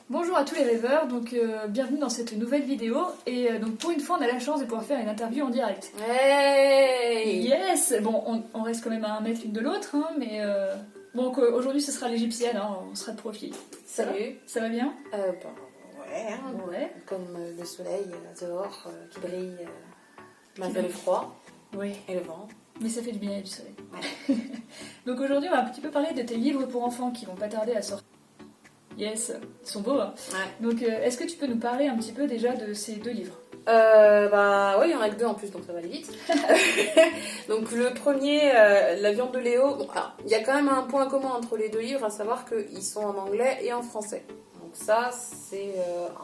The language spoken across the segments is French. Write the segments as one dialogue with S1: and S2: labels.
S1: Bonjour à tous les rêveurs, donc bienvenue dans cette nouvelle vidéo. Et donc pour une fois, on a la chance de pouvoir faire une interview en direct.
S2: Hey
S1: Yes. Bon, on reste quand même à 1 mètre l'une de l'autre, hein, mais bon, aujourd'hui ce sera l'égyptienne, hein, on sera de profil.
S2: Salut.
S1: Ça va bien?
S2: Ouais, hein.
S1: Ouais.
S2: Comme le soleil dehors qui brille malgré le froid
S1: Oui.
S2: et le vent.
S1: Mais ça fait du bien, il y a du soleil.
S2: Ouais.
S1: Donc aujourd'hui, on va un petit peu parler de tes livres pour enfants qui vont pas tarder à sortir. Yes, ils sont beaux, hein.
S2: Ouais.
S1: Donc est-ce que tu peux nous parler un petit peu déjà de ces 2 livres?
S2: Oui, il y en a que 2 en plus, donc ça va aller vite. Donc le premier, La viande de Léo, bon, alors, il y a quand même un point commun entre les 2 livres, à savoir qu'ils sont en anglais et en français. Donc ça, c'est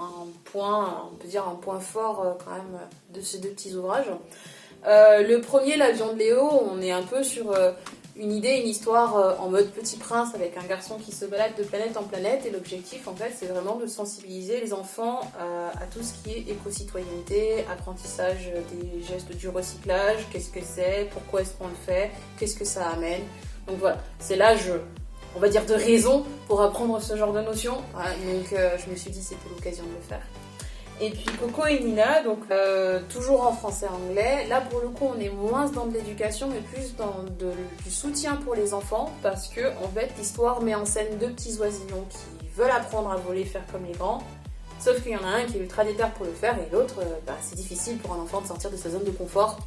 S2: un point, on peut dire un point fort quand même de ces 2 petits ouvrages. Le premier, La viande de Léo, on est un peu sur une idée, une histoire en mode Petit Prince avec un garçon qui se balade de planète en planète, et l'objectif en fait c'est vraiment de sensibiliser les enfants à tout ce qui est éco-citoyenneté, apprentissage des gestes du recyclage, qu'est-ce que c'est, pourquoi est-ce qu'on le fait, qu'est-ce que ça amène. Donc voilà, c'est l'âge, on va dire, de raison pour apprendre ce genre de notions. Voilà, donc je me suis dit c'était l'occasion de le faire. Et puis Coco et Nina, donc toujours en français et anglais. Là pour le coup on est moins dans de l'éducation mais plus dans du soutien pour les enfants, parce que en fait l'histoire met en scène 2 petits oisillons qui veulent apprendre à voler, faire comme les grands. Sauf qu'il y en a un qui est ultra déter pour le faire et l'autre c'est difficile pour un enfant de sortir de sa zone de confort.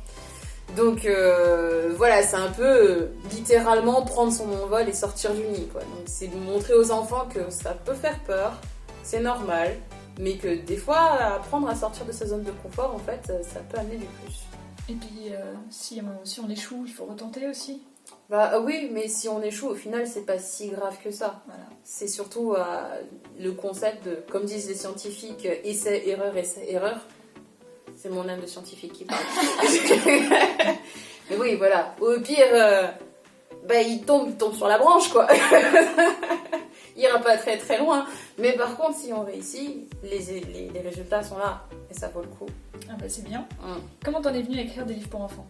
S2: Donc voilà, c'est un peu littéralement prendre son envol et sortir du nid, quoi. Donc c'est de montrer aux enfants que ça peut faire peur, c'est normal, mais que des fois, apprendre à sortir de sa zone de confort, en fait, ça peut amener du plus.
S1: Et puis si on échoue, il faut retenter aussi.
S2: Bah oui, mais si on échoue, au final, c'est pas si grave que ça.
S1: Voilà.
S2: C'est surtout le concept de, comme disent les scientifiques, essai, erreur. C'est mon âme de scientifique qui parle. Mais oui, voilà. Au pire, il tombe sur la branche, quoi. Il ira pas très très loin. Mais par contre, si on réussit, les résultats sont là. Et ça vaut le coup.
S1: Ah bah c'est bien. Comment t'en es venue à écrire des livres pour enfants?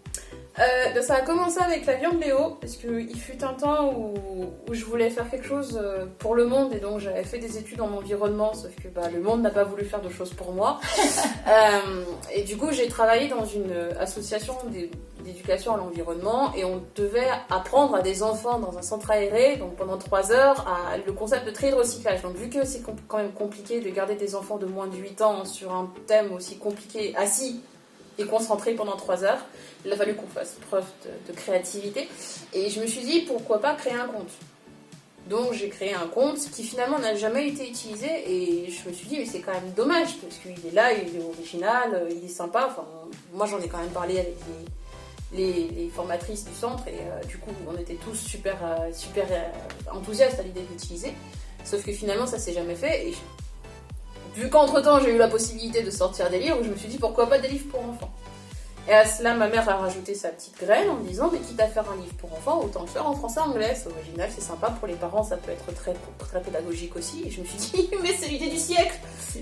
S2: Ça a commencé avec La viande de Léo, parce qu'il fut un temps où je voulais faire quelque chose pour le monde, et donc j'avais fait des études en environnement, sauf que le monde n'a pas voulu faire de choses pour moi. Et du coup, j'ai travaillé dans une association d'éducation à l'environnement, et on devait apprendre à des enfants dans un centre aéré, donc pendant 3 heures, le concept de tri et de recyclage. Donc vu que c'est quand même compliqué de garder des enfants de moins de 8 ans sur un thème aussi compliqué, assis et concentré pendant 3 heures, il a fallu qu'on fasse preuve de créativité. Et je me suis dit, pourquoi pas créer un compte. Donc j'ai créé un compte qui finalement n'a jamais été utilisé, et je me suis dit, mais c'est quand même dommage, parce qu'il est là, il est original, il est sympa. Enfin, moi j'en ai quand même parlé avec les formatrices du centre, et du coup on était tous super enthousiastes à l'idée de l'utiliser. Sauf que finalement ça s'est jamais fait, et vu qu'entre temps j'ai eu la possibilité de sortir des livres, je me suis dit pourquoi pas des livres pour enfants. Et à cela, ma mère a rajouté sa petite graine en me disant, mais quitte à faire un livre pour enfants, autant le faire en français-anglais. C'est original, c'est sympa pour les parents, ça peut être très, très pédagogique aussi. Et je me suis dit, mais c'est l'idée du siècle.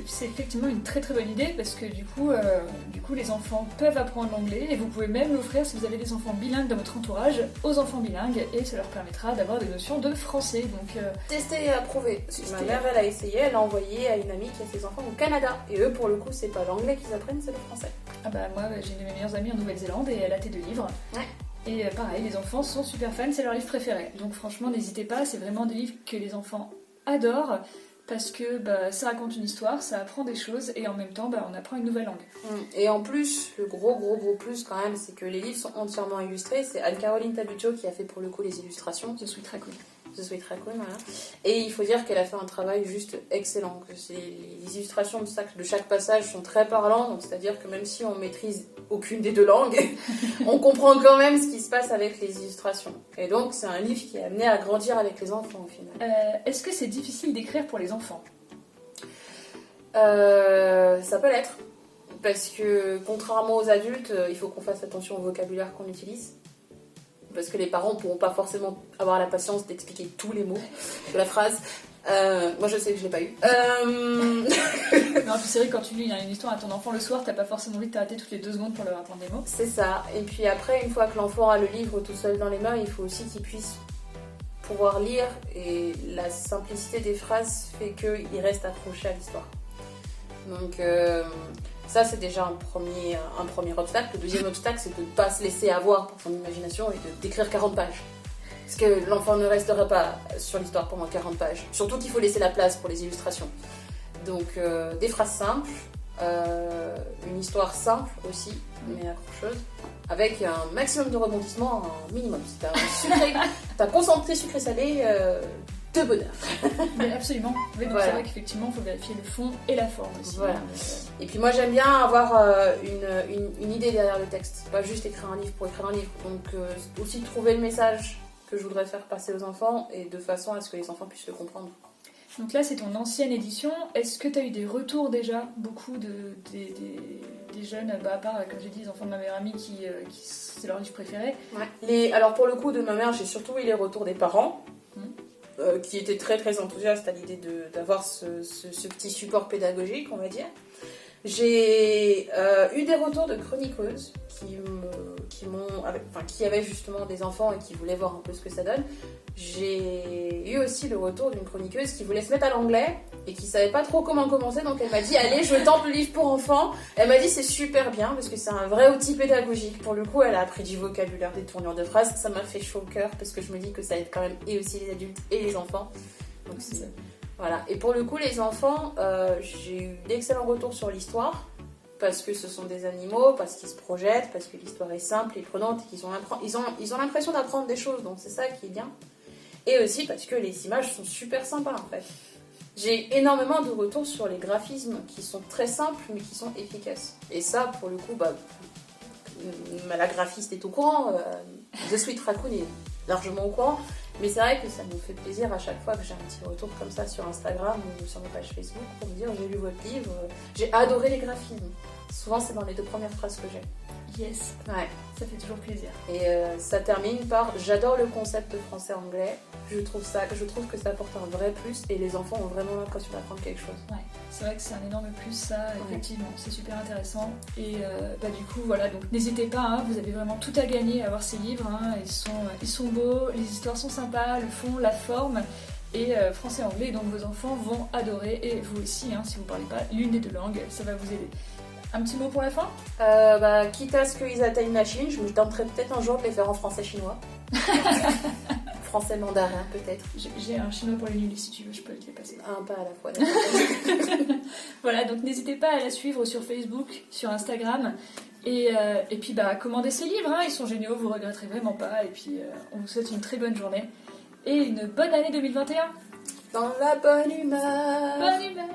S1: C'est effectivement une très très bonne idée, parce que du coup les enfants peuvent apprendre l'anglais, et vous pouvez même l'offrir si vous avez des enfants bilingues dans votre entourage aux enfants bilingues, et ça leur permettra d'avoir des notions de français. Donc
S2: tester et approuver. Ma mère, elle a essayé, elle a envoyé à une amie qui a ses enfants au Canada. Et eux, pour le coup, c'est pas l'anglais qu'ils apprennent, c'est le français.
S1: Ah bah moi j'ai une de mes meilleures amies en Nouvelle-Zélande, et elle a tes 2 livres.
S2: Ouais.
S1: Et pareil, les enfants sont super fans, c'est leur livre préféré. Donc franchement, n'hésitez pas, c'est vraiment des livres que les enfants adorent, parce que ça raconte une histoire, ça apprend des choses, et en même temps, on apprend une nouvelle langue.
S2: Et en plus, le gros plus quand même, c'est que les livres sont entièrement illustrés. C'est Anne-Caroline Tabuccio qui a fait pour le coup les illustrations.
S1: Je suis très cool.
S2: Je suis très cool, voilà. Et il faut dire qu'elle a fait un travail juste excellent. Les illustrations de chaque passage sont très parlantes, c'est-à-dire que même si on maîtrise aucune des 2 langues, on comprend quand même ce qui se passe avec les illustrations. Et donc c'est un livre qui est amené à grandir avec les enfants au final.
S1: Est-ce que c'est difficile d'écrire pour les enfants?
S2: Ça peut l'être, parce que contrairement aux adultes, il faut qu'on fasse attention au vocabulaire qu'on utilise. Parce que les parents ne pourront pas forcément avoir la patience d'expliquer tous les mots de la phrase. Moi je sais que je l'ai pas eu.
S1: Non, puis c'est vrai que quand tu lis une histoire à ton enfant le soir, t'as pas forcément envie de t'arrêter toutes les 2 secondes pour leur apprendre des mots.
S2: C'est ça. Et puis après, une fois que l'enfant a le livre tout seul dans les mains, il faut aussi qu'il puisse pouvoir lire et la simplicité des phrases fait qu'ils restent accrochés à l'histoire. Donc ça c'est déjà un premier obstacle. Le deuxième obstacle c'est de ne pas se laisser avoir par son imagination et d'écrire 40 pages. Parce que l'enfant ne restera pas sur l'histoire pendant 40 pages. Surtout qu'il faut laisser la place pour les illustrations. Donc des phrases simples, une histoire simple aussi, mais accrocheuse, avec un maximum de rebondissements, un minimum. Si t'as concentré sucré-salé de bonheur.
S1: Mais absolument. Oui, donc c'est vrai qu'effectivement, il faut vérifier le fond et la forme aussi.
S2: Voilà. Et puis moi, j'aime bien avoir une idée derrière le texte, pas juste écrire un livre pour écrire un livre. Donc aussi trouver le message que je voudrais faire passer aux enfants et de façon à ce que les enfants puissent le comprendre.
S1: Donc là, c'est ton ancienne édition. Est-ce que tu as eu des retours déjà, beaucoup des jeunes, à part, comme j'ai dit, les enfants de ma meilleure amie qui c'est leur livre préféré?
S2: Ouais. Alors pour le coup de ma mère, j'ai surtout eu les retours des parents qui étaient très très enthousiastes à l'idée d'avoir ce petit support pédagogique, on va dire. J'ai eu des retours de chroniqueuses qui avaient justement des enfants et qui voulaient voir un peu ce que ça donne. J'ai eu aussi le retour d'une chroniqueuse qui voulait se mettre à l'anglais et qui savait pas trop comment commencer, donc elle m'a dit allez, je tente le livre pour enfants. Elle m'a dit c'est super bien parce que c'est un vrai outil pédagogique. Pour le coup, elle a appris du vocabulaire, des tournures de phrases. Ça m'a fait chaud au cœur parce que je me dis que ça aide quand même et aussi les adultes et les enfants. Donc voilà. Et pour le coup, les enfants, j'ai eu d'excellents retours sur l'histoire. Parce que ce sont des animaux, parce qu'ils se projettent, parce que l'histoire est simple et prenante, et qu'ils ont l'impression d'apprendre des choses, donc c'est ça qui est bien. Et aussi parce que les images sont super sympas en fait. J'ai énormément de retours sur les graphismes qui sont très simples mais qui sont efficaces. Et ça, pour le coup, la graphiste est au courant, The Sweet Raccoon est largement au courant, mais c'est vrai que ça me fait plaisir à chaque fois que j'ai un petit retour comme ça sur Instagram ou sur mes pages Facebook pour me dire j'ai lu votre livre, j'ai adoré les graphismes. Souvent c'est dans les 2 premières phrases que j'ai.
S1: Yes.
S2: Ouais.
S1: Ça fait toujours plaisir.
S2: Et ça termine par j'adore le concept français-anglais. Je trouve que ça apporte un vrai plus et les enfants ont vraiment l'impression d'apprendre quelque chose.
S1: Ouais, c'est vrai que c'est un énorme plus ça, effectivement, c'est super intéressant. Et du coup, voilà, donc n'hésitez pas, hein, vous avez vraiment tout à gagner à avoir ces livres. Hein, ils sont beaux, les histoires sont sympas, le fond, la forme. Et français-anglais, donc vos enfants vont adorer, et vous aussi, hein, si vous ne parlez pas l'une des 2 langues, ça va vous aider. Un petit mot pour la fin?
S2: Quitte à ce qu'ils atteignent la Chine, je me tenterai peut-être un jour de les faire en français-chinois. Français-mandarin peut-être.
S1: J'ai un chinois pour les nuls si tu veux, je peux te les passer.
S2: Un pas à la fois.
S1: Voilà, donc n'hésitez pas à la suivre sur Facebook, sur Instagram. Et puis commandez ces livres, hein, ils sont géniaux, vous regretterez vraiment pas. Et puis on vous souhaite une très bonne journée et une bonne année 2021.
S2: Dans la bonne humeur.
S1: Bonne humeur.